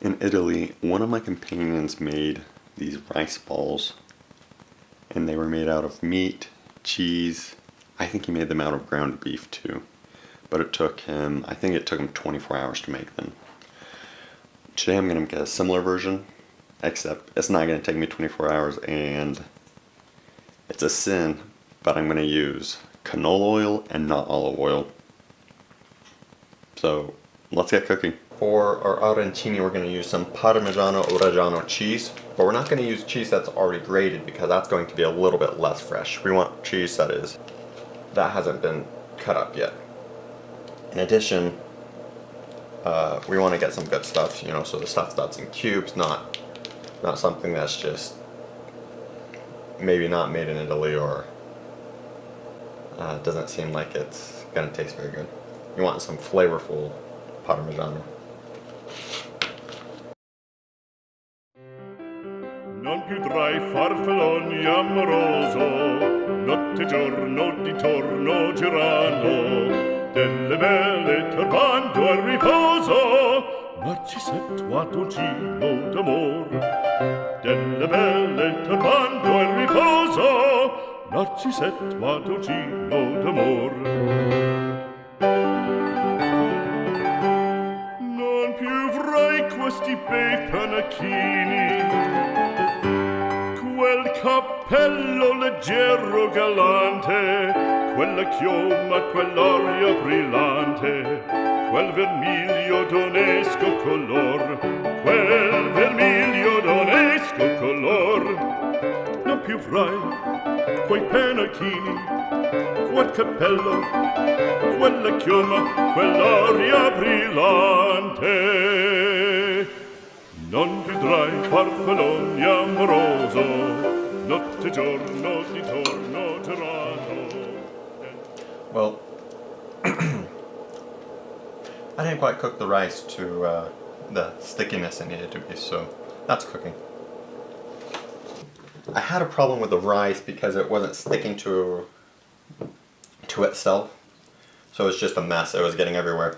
In Italy, one of my companions made these rice balls, and they were made out of meat, cheese. I think he made them out of ground beef too, but I think it took him 24 hours to make them. Today I'm going to get a similar version, except it's not going to take me 24 hours, and it's a sin, but I'm going to use canola oil and not olive oil. So let's get cooking. For our arancini, we're going to use some Parmigiano Reggiano cheese, but we're not going to use cheese that's already grated because that's going to be a little bit less fresh. We want cheese that hasn't been cut up yet. In addition, we want to get some good stuff, so the stuff that's in cubes, not something that's just maybe not made in Italy or doesn't seem like it's going to taste very good. You want some flavorful Parmigiano. Non più tra i farfalloni amoroso, notte e giorno di torno girano, delle belle turbando al riposo, Narcisetto a dolcino d'amor. Delle belle turbando al riposo, Narcisetto a dolcino d'amor. Non più avrai questi bei panacchini, quel cappello leggero galante, quella chioma, quell'aria brillante, quel vermiglio d'onesco color, quel vermiglio d'onesco color. Non più avrai quei pennacchini, quel cappello, quella chioma, quell'aria brillante. Non vedrai farfalloni amoroso, notte e giorno di torno girato. Well, I didn't quite cook the rice to the stickiness it needed to be, so that's cooking. I had a problem with the rice because it wasn't sticking to itself, so it was just a mess. It was getting everywhere.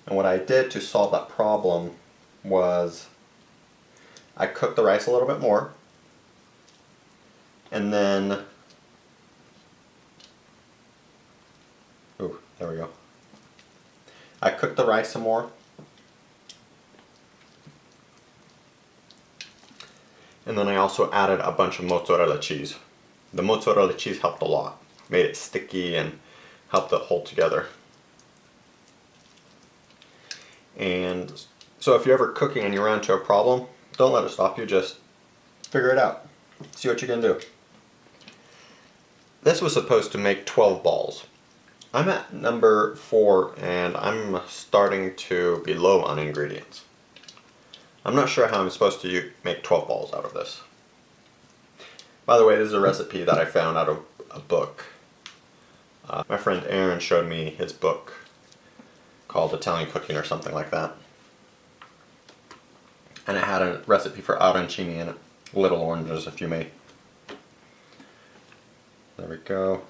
And what I did to solve that problem was I cooked the rice a little bit more, and then, ooh, there we go. I cooked the rice some more, and then I also added a bunch of mozzarella cheese. The mozzarella cheese helped a lot, made it sticky and helped it hold together. And so if you're ever cooking and you run into a problem, don't let it stop you, just figure it out. See what you can do. This was supposed to make 12 balls. I'm at number 4 and I'm starting to be low on ingredients. I'm not sure how I'm supposed to make 12 balls out of this. By the way, this is a recipe that I found out of a book. My friend Aaron showed me his book called Italian Cooking or something like that. And it had a recipe for arancini in it. Little oranges, if you may. There we go.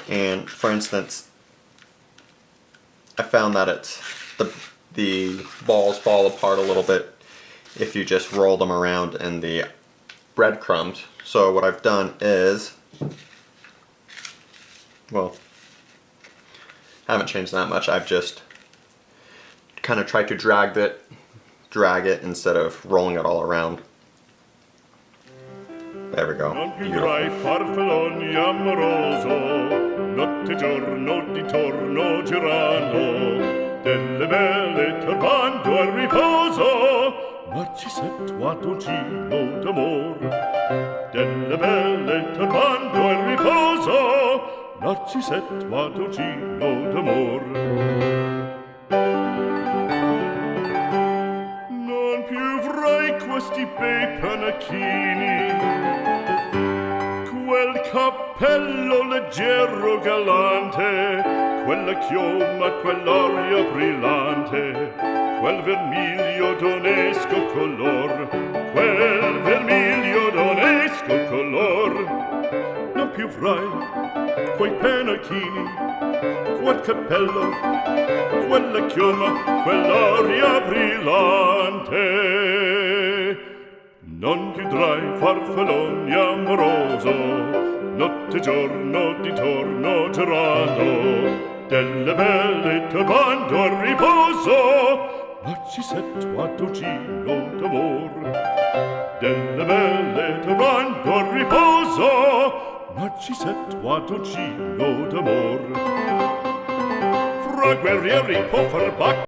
And for instance, I found that the balls fall apart a little bit if you just roll them around in the breadcrumbs. So what I've done is, well, I haven't changed that much. I've just kind of tried to drag it instead of rolling it all around. There we go. Notte giorno di torno girano, delle belle turbando al riposo, Narcisetto a dolcino d'amor. Delle belle turbando al riposo, Narcisetto a dolcino d'amor. Non più avrai questi bei panacchini, quel cappello leggero galante, quella chioma, quell'aria brillante, quel vermiglio d'onesco color, quel vermiglio d'onesco color. Non più avrai quei pennacchini, quel cappello, quella chioma, quell'aria brillante. Non chiudrai farfalloni amoroso, notte e giorno di torno girando, delle belle turbando a riposo, ma ci sento a dolcino d'amor. Delle belle turbando a riposo, ma ci sento a dolcino d'amor. Fra guerrieri può far